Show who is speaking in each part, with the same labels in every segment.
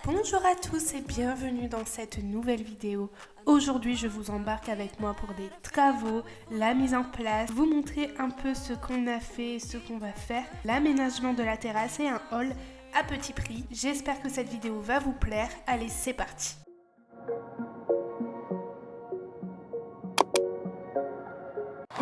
Speaker 1: Bonjour à tous et bienvenue dans cette nouvelle vidéo. Aujourd'hui, je vous embarque avec moi pour des travaux, la mise en place, vous montrer un peu ce qu'on a fait, ce qu'on va faire, l'aménagement de la terrasse et un hall à petit prix. J'espère que cette vidéo va vous plaire. Allez, c'est parti.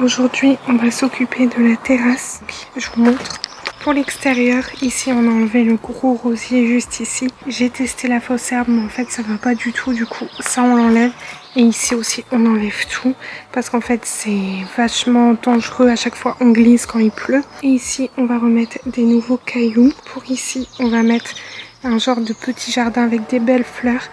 Speaker 1: Aujourd'hui, on va s'occuper de la terrasse. Je vous montre. Pour l'extérieur, ici on a enlevé le gros rosier juste ici. J'ai testé la fausse herbe, mais en fait ça va pas du tout. Du coup, ça on l'enlève. Et ici aussi on enlève tout. Parce qu'en fait c'est vachement dangereux. À chaque fois on glisse quand il pleut. Et ici on va remettre des nouveaux cailloux. Pour ici on va mettre un genre de petit jardin avec des belles fleurs.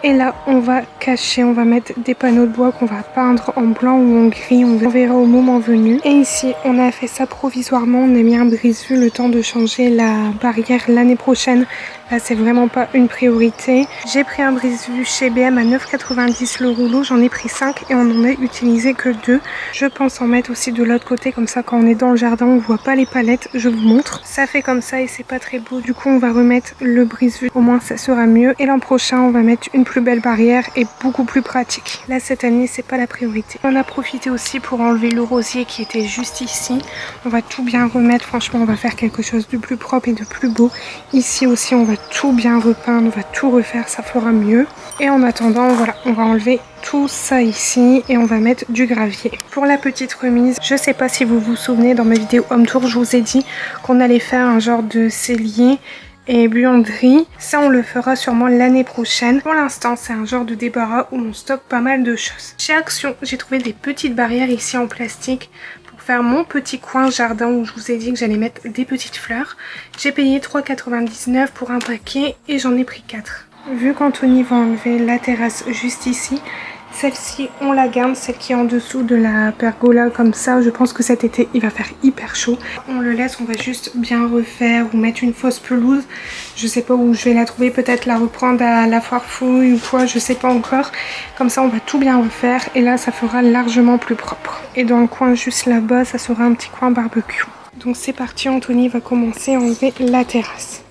Speaker 1: Et là on va cacher, on va mettre des panneaux de bois qu'on va peindre en blanc ou en gris, on verra au moment venu. Et ici on a fait ça provisoirement, on a mis un brise-vue le temps de changer la barrière l'année prochaine. Là c'est vraiment pas une priorité. J'ai pris un brise-vue chez BM à 9,90 le rouleau, j'en ai pris 5 et on en a utilisé que 2. Je pense en mettre aussi de l'autre côté, comme ça quand on est dans le jardin on voit pas les palettes, je vous montre. Ça fait comme ça et c'est pas très beau, du coup on va remettre le brise-vue, au moins ça sera mieux. Et l'an prochain on va mettre une plus belle barrière et beaucoup plus pratique. Là cette année c'est pas la priorité. On a profité aussi pour enlever le rosier qui était juste ici. On va tout bien remettre, franchement on va faire quelque chose de plus propre et de plus beau. Ici aussi on va tout bien repeindre, on va tout refaire, ça fera mieux. Et en attendant voilà, on va enlever tout ça ici et on va mettre du gravier. Pour la petite remise, je sais pas si vous vous souvenez, dans ma vidéo home tour je vous ai dit qu'on allait faire un genre de cellier et buanderie. Ça on le fera sûrement l'année prochaine. Pour l'instant c'est un genre de débarras où on stocke pas mal de choses. Chez Action j'ai trouvé des petites barrières ici en plastique pour faire mon petit coin jardin où je vous ai dit que j'allais mettre des petites fleurs. J'ai payé 3,99 pour un paquet et j'en ai pris 4. Vu qu'Anthony va enlever la terrasse juste ici, celle-ci on la garde, celle qui est en dessous de la pergola comme ça. Je pense que cet été il va faire hyper chaud. On le laisse, on va juste bien refaire ou mettre une fausse pelouse. Je sais pas où je vais la trouver, peut-être la reprendre à la foire fouille ou quoi, je sais pas encore. Comme ça on va tout bien refaire et là ça fera largement plus propre. Et dans le coin juste là-bas ça sera un petit coin barbecue. Donc c'est parti, Anthony va commencer à enlever la terrasse.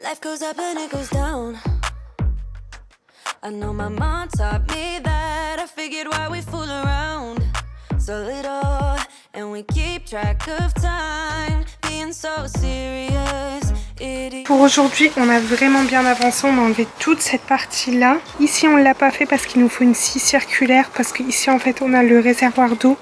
Speaker 2: Life goes up and it goes down. I know my mom taught me that. I figured why we fool around so little and we keep track of time, being so serious.
Speaker 1: Pour aujourd'hui, on a vraiment bien avancé, on a enlevé toute cette partie-là. Ici, on ne l'a pas fait parce qu'il nous faut une scie circulaire, parce qu'ici, en fait, on a le réservoir d'eau.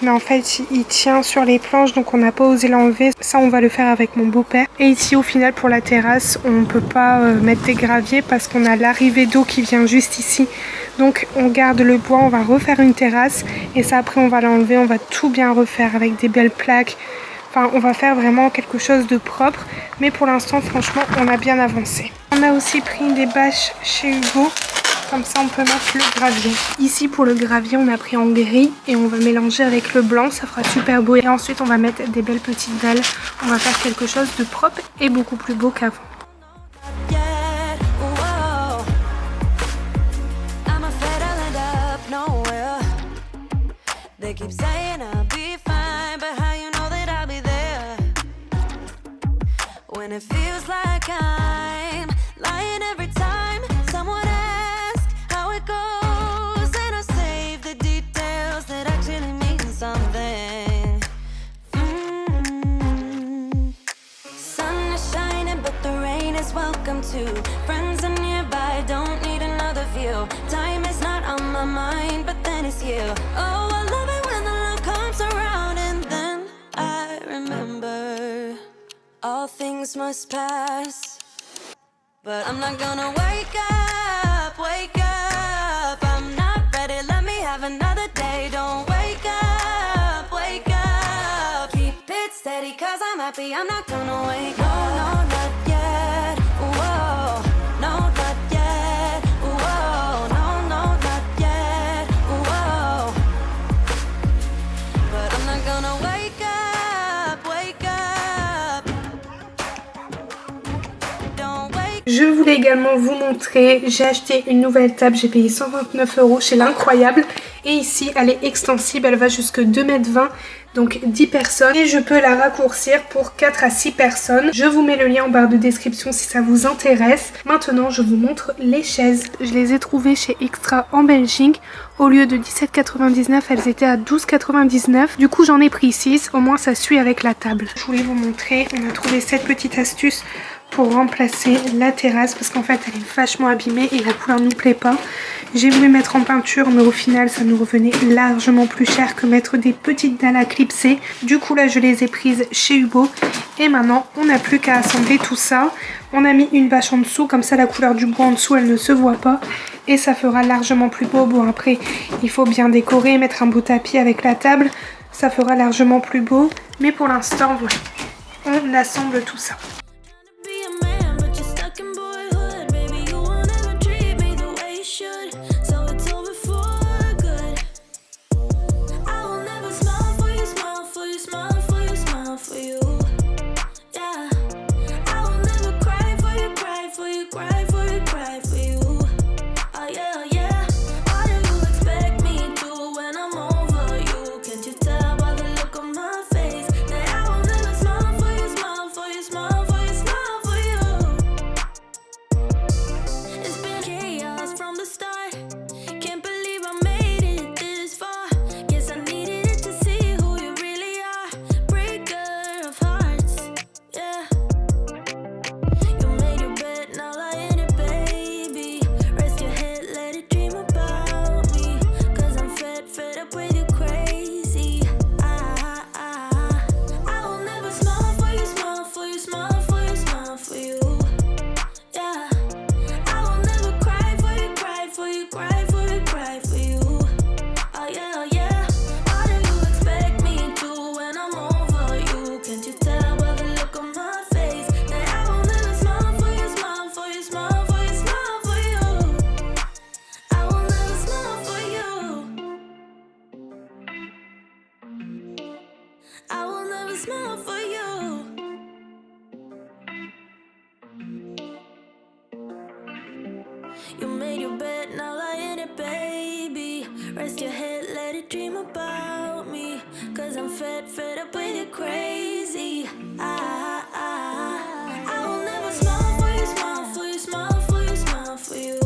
Speaker 1: Mais en fait, il tient sur les planches, donc on n'a pas osé l'enlever. Ça, on va le faire avec mon beau-père. Et ici, au final, pour la terrasse, on ne peut pas mettre des graviers parce qu'on a l'arrivée d'eau qui vient juste ici. Donc, on garde le bois, on va refaire une terrasse. Et ça, après, on va l'enlever, on va tout bien refaire avec des belles plaques. Enfin, on va faire vraiment quelque chose de propre. Mais pour l'instant, franchement, on a bien avancé. On a aussi pris des bâches chez Hugo. Comme ça, on peut mettre le gravier. Ici, pour le gravier, on a pris en gris. Et on va mélanger avec le blanc. Ça fera super beau. Et ensuite, on va mettre des belles petites dalles. On va faire quelque chose de propre et beaucoup plus beau qu'avant.
Speaker 2: When it feels like I'm lying every time someone asks how it goes, and I save the details that actually mean something. Sun is shining but the rain is welcome two friends are nearby, don't need another view. Time is not on my mind, but then it's you. Oh, I love it when the love comes around, and then I remember all things must pass. But I'm not gonna wake up, wake up. I'm not ready, let me have another day. Don't wake up, wake up. Keep it steady, cause I'm happy, I'm not gonna wake up. No, not yet, whoa. No, not yet, whoa. No, not yet, whoa. But I'm not gonna wake up, wake up. Don't wake.
Speaker 1: Je voulais également vous montrer, j'ai acheté une nouvelle table, j'ai payé 129 € chez l'Incroyable. Et ici, elle est extensible, elle va jusque 2,20 m, donc 10 personnes. Et je peux la raccourcir pour 4 à 6 personnes. Je vous mets le lien en barre de description si ça vous intéresse. Maintenant, je vous montre les chaises. Je les ai trouvées chez Extra en Belgique. Au lieu de 17,99 €, elles étaient à 12,99 €. Du coup, j'en ai pris 6, au moins ça suit avec la table. Je voulais vous montrer, on a trouvé cette petite astuce pour remplacer la terrasse parce qu'en fait elle est vachement abîmée et la couleur ne nous plaît pas. J'ai voulu mettre en peinture mais au final ça nous revenait largement plus cher que mettre des petites dalles à clipser. Du coup là je les ai prises chez Hugo et maintenant on n'a plus qu'à assembler tout ça. On a mis une bâche en dessous, comme ça la couleur du bois en dessous elle ne se voit pas et ça fera largement plus beau. Bon après il faut bien décorer, mettre un beau tapis avec la table, ça fera largement plus beau, mais pour l'instant voilà, on assemble tout ça.
Speaker 2: You made your bed, now lie in it, baby. Rest your head, let it dream about me. Cause I'm fed up with you crazy. I will never smile for you, smile for you, smile for you, smile for you.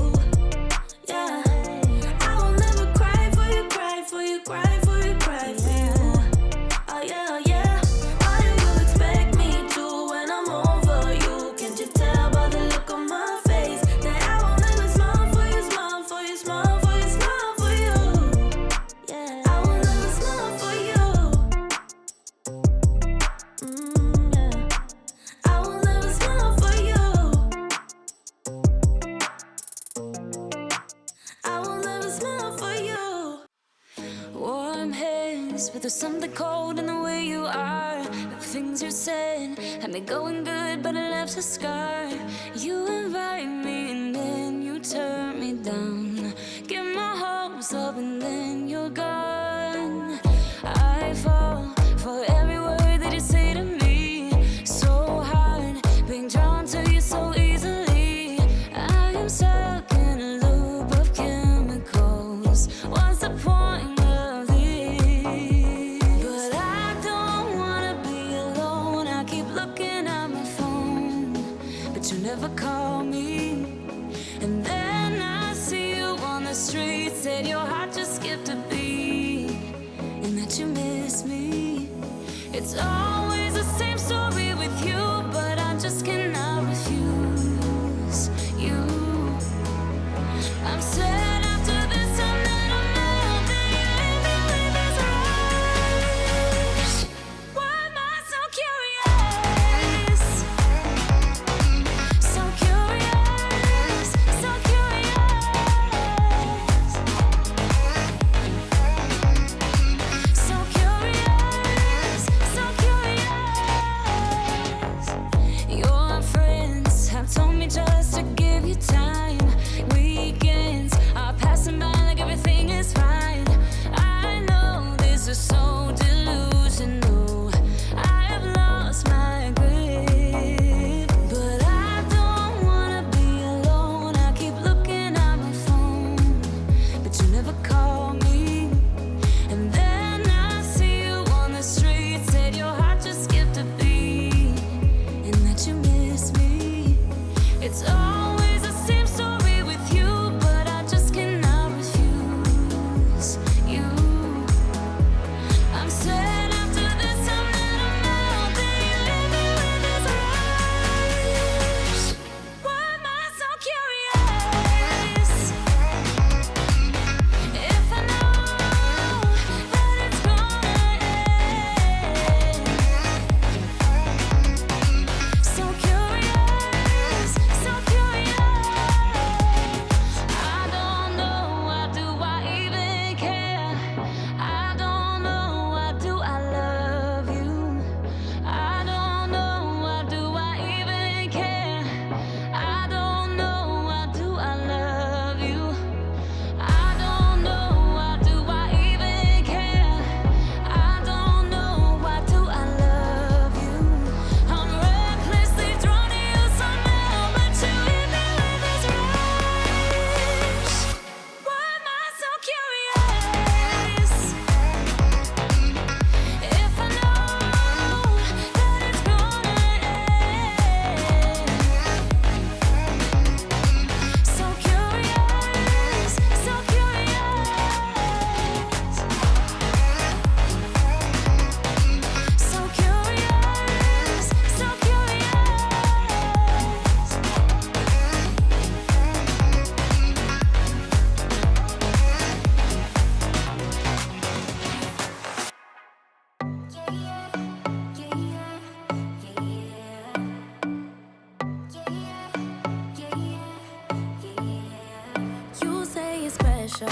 Speaker 2: Yeah. I will never cry for you, cry for you, cry for you, cry for you. Oh yeah, yeah. Why do you expect me to when I'm over you? Can't you tell by the look on my face that I will never smile for you, smile for you, smile for you, smile for you. Yeah. I will never smile for you. Yeah. I will never smile for you. I will never smile for you. Warm hands, but there's something cold in the way you are. The things you said had me going good, but it left a scar. You invite me and then you turn me down. Get my hopes up and then you're gone. I fall for every word that you say to me. So hard, being drawn to you so easily. I am stuck in a loop of chemicals. What's the point of this? But I don't wanna be alone. I keep looking at my phone, but you never call me. And then I see you on the street. Said your heart just skipped a beat, and that you miss me. It's always the same story with you, but I just cannot refuse. special,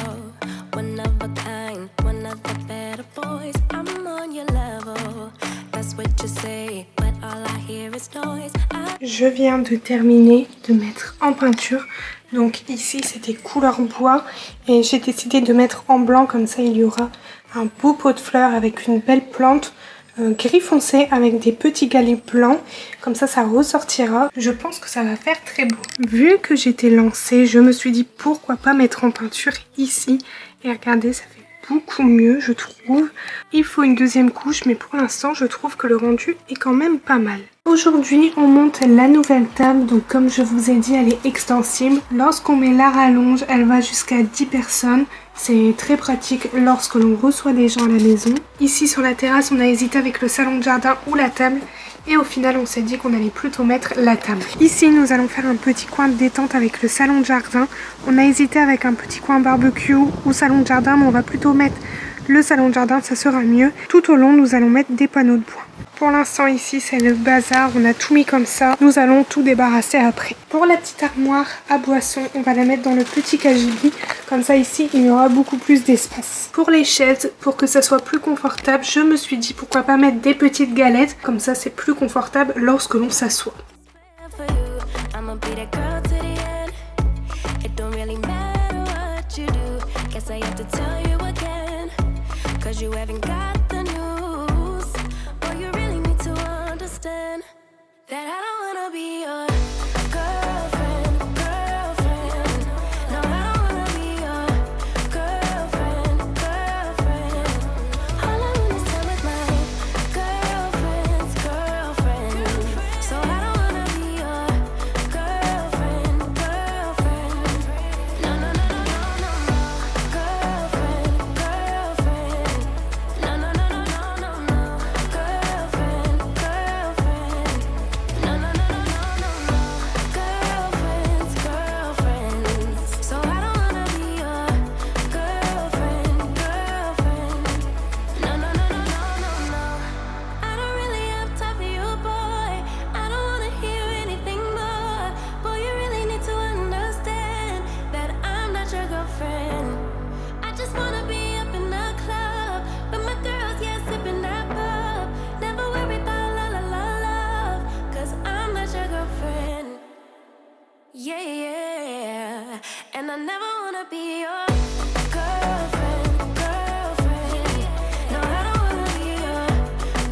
Speaker 2: one of a kind, one of the better boys. I'm on your level, that's what you say, but all I hear is noise.
Speaker 1: Je viens de terminer de mettre en peinture. Donc ici c'était couleur bois et j'ai décidé de mettre en blanc, comme ça il y aura un beau pot de fleurs avec une belle plante gris foncé avec des petits galets blancs. Comme ça ressortira. Je pense que ça va faire très beau. Vu que j'étais lancée, je me suis dit pourquoi pas mettre en peinture ici. Et regardez, ça fait beaucoup mieux je trouve. Il faut une deuxième couche mais pour l'instant je trouve que le rendu est quand même pas mal. Aujourd'hui on monte la nouvelle table, donc comme je vous ai dit elle est extensible. Lorsqu'on met la rallonge elle va jusqu'à 10 personnes. C'est très pratique lorsque l'on reçoit des gens à la maison. Ici sur la terrasse on a hésité avec le salon de jardin ou la table. Et au final on s'est dit qu'on allait plutôt mettre la table. Ici nous allons faire un petit coin de détente avec le salon de jardin. On a hésité avec un petit coin barbecue ou salon de jardin, mais on va plutôt mettre le salon de jardin, ça sera mieux. Tout au long nous allons mettre des panneaux de bois. Pour l'instant ici c'est le bazar, on a tout mis comme ça. Nous allons tout débarrasser après. Pour la petite armoire à boissons, on va la mettre dans le petit cagibi. Comme ça ici il y aura beaucoup plus d'espace. Pour les chaises, pour que ça soit plus confortable, je me suis dit pourquoi pas mettre des petites galettes. Comme ça c'est plus confortable lorsque l'on s'assoit.
Speaker 2: That I don't wanna be your girlfriend, girlfriend. No, I don't wanna be your girlfriend, girlfriend. All I wanna spend with my girlfriend's girlfriend. So I don't wanna be your girlfriend, girlfriend. No, no, no, no, no, no, no. Girlfriend, girlfriend. No, no, no, no, no, no, no. Girlfriend, girlfriend. No, no, no, no, no, no, no. Girlfriends, girlfriends. So I don't wanna be your girlfriend, girlfriend. No, no, no, no, no, no, no. I don't really have time for you, boy. I don't wanna hear anything more. Boy, you really need to understand that I'm not your girlfriend. I just wanna be up in the club with my girls, yeah, sipping that pub. Never worry about la la la love, 'cause I'm not your girlfriend. Yeah, yeah. And I never wanna be your girlfriend, girlfriend. No, I don't wanna be your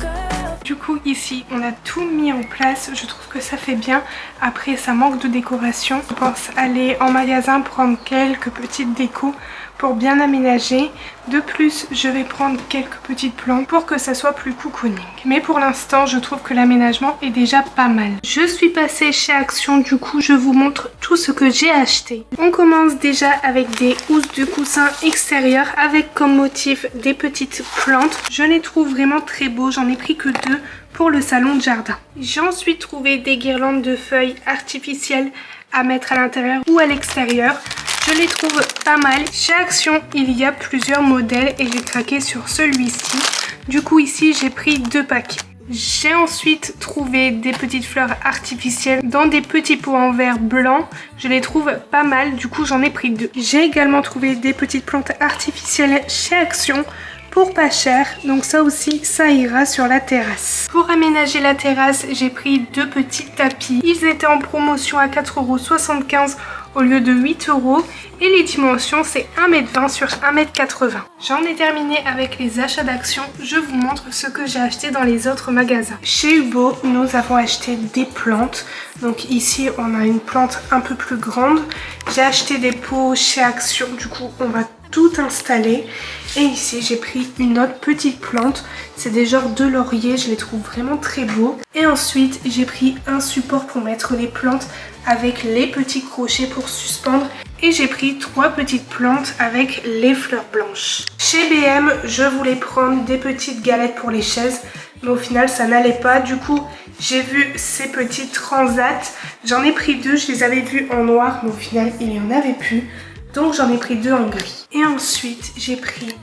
Speaker 2: girlfriend.
Speaker 1: Du coup ici on a tout mis en place, je trouve que ça fait bien. Après ça manque de décoration. Je pense aller en magasin prendre quelques petites décos pour bien aménager. De plus je vais prendre quelques petites plantes pour que ça soit plus cocooning. Mais pour l'instant je trouve que l'aménagement est déjà pas mal. Je suis passée chez Action, du coup je vous montre tout ce que j'ai acheté. On commence déjà avec des housses de coussins extérieurs avec comme motif des petites plantes. Je les trouve vraiment très beaux, j'en ai pris que 2 pour le salon de jardin. J'ai ensuite trouvé des guirlandes de feuilles artificielles à mettre à l'intérieur ou à l'extérieur. Je les trouve pas mal. Chez Action, il y a plusieurs modèles et j'ai craqué sur celui-ci. Du coup, ici, j'ai pris 2 paquets. J'ai ensuite trouvé des petites fleurs artificielles dans des petits pots en verre blanc. Je les trouve pas mal, du coup, j'en ai pris 2. J'ai également trouvé des petites plantes artificielles chez Action pour pas cher, donc ça aussi ça ira sur la terrasse. Pour aménager la terrasse, j'ai pris 2 petits tapis. Ils étaient en promotion à 4,75 € au lieu de 8 € et les dimensions c'est 1,20 m sur 1,80 m. J'en ai terminé avec les achats d'Action. Je vous montre ce que j'ai acheté dans les autres magasins. Chez Hubo, nous avons acheté des plantes. Donc ici on a une plante un peu plus grande. J'ai acheté des pots chez Action, du coup on va tout installer. Et ici j'ai pris une autre petite plante, c'est des genres de laurier, je les trouve vraiment très beaux. Et ensuite j'ai pris un support pour mettre les plantes avec les petits crochets pour suspendre. Et j'ai pris 3 petites plantes avec les fleurs blanches. Chez BM, je voulais prendre des petites galettes pour les chaises, mais au final ça n'allait pas. Du coup j'ai vu ces petites transats, j'en ai pris 2, je les avais vues en noir, mais au final il n'y en avait plus. Donc j'en ai pris 2 en gris. Et ensuite j'ai pris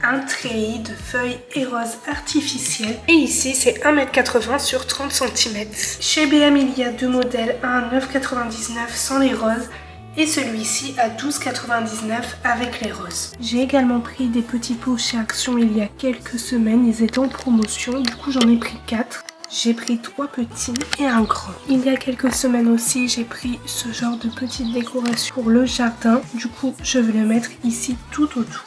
Speaker 1: un treillis de feuilles et roses artificielles. Et ici c'est 1,80 m sur 30 cm. Chez BM il y a 2 modèles, un à 9,99 € sans les roses et celui-ci à 12,99 avec les roses. J'ai également pris des petits pots chez Action il y a quelques semaines, ils étaient en promotion, du coup j'en ai pris 4. J'ai pris 3 petits et un grand. Il y a quelques semaines aussi, j'ai pris ce genre de petite décoration pour le jardin. Du coup, je vais le mettre ici tout autour.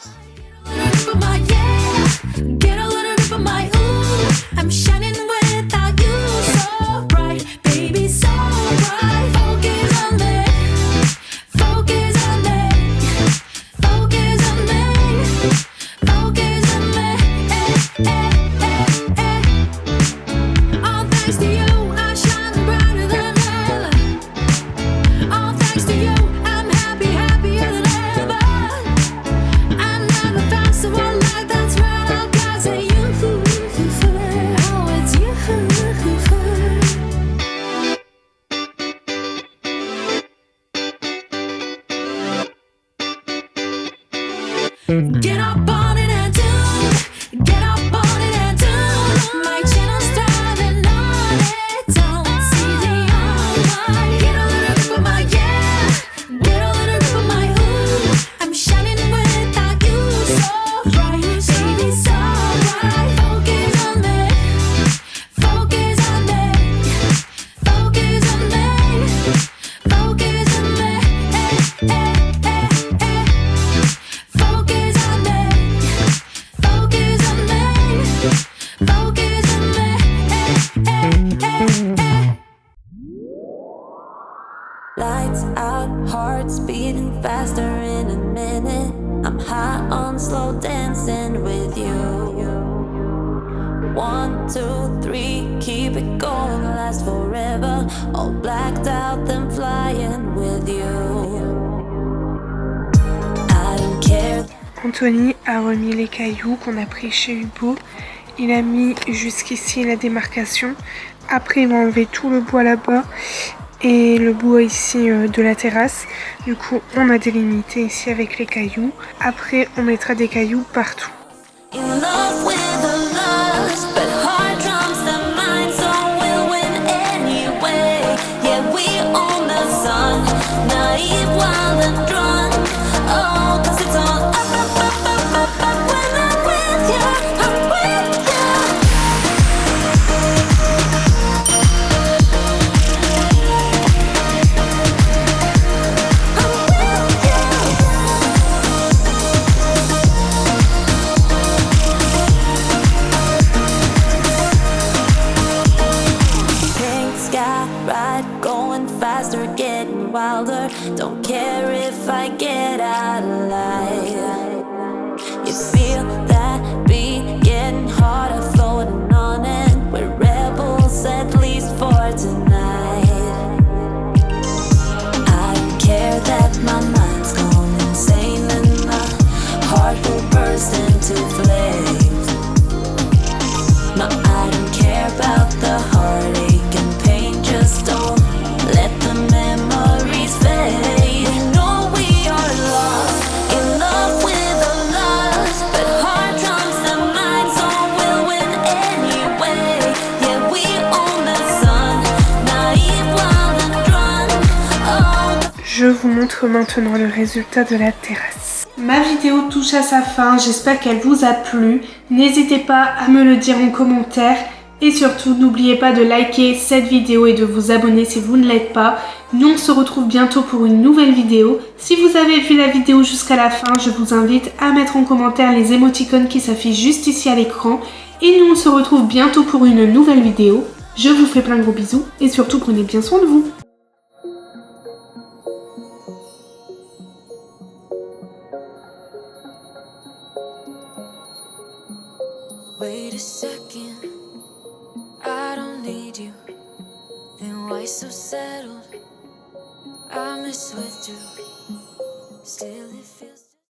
Speaker 2: Get up on it and do, get up on it and do. My channel's starting on it, don't see the online. Get a little bit of my yeah, get a little bit of my ooh. I'm shining without you, so bright, baby, so bright. Focus on me, focus on me, focus on me, focus on me, eh, eh. Lights out, hearts beating faster in a minute. I'm high on slow dancing with you. 1, 2, 3, keep it going, last forever. All blacked out, then flying with you. I don't care.
Speaker 1: Anthony a remis les cailloux qu'on a pris chez Hugo. Il a mis jusqu'ici la démarcation. Après, il va enlever tout le bois là-bas et le bois ici de la terrasse. Du coup, on a délimité ici avec les cailloux. Après, on mettra des cailloux partout.
Speaker 2: Wilder, don't care if I get out of line. You feel that beat getting harder, floating on it. We're rebels at least for tonight. I don't care that my mind's gone insane and my heart will burst into flames. No, I don't care about the heartache and pain, just don't let the memories fade. We know we are lost, in love with a lust, but heart drums the mind, so we'll win anyway. Yeah, we own the sun, naive, wild and drunk. Oh.
Speaker 1: Je vous montre maintenant le résultat de la terrasse. Ma vidéo touche à sa fin, j'espère qu'elle vous a plu. N'hésitez pas à me le dire en commentaire. Et surtout, n'oubliez pas de liker cette vidéo et de vous abonner si vous ne l'êtes pas. Nous, on se retrouve bientôt pour une nouvelle vidéo. Si vous avez vu la vidéo jusqu'à la fin, je vous invite à mettre en commentaire les émoticônes qui s'affichent juste ici à l'écran. Et nous, on se retrouve bientôt pour une nouvelle vidéo. Je vous fais plein de gros bisous et surtout, prenez bien soin de vous.
Speaker 2: Wait a second, I don't need you. Then why so settled? I miss withdrew. Still it feels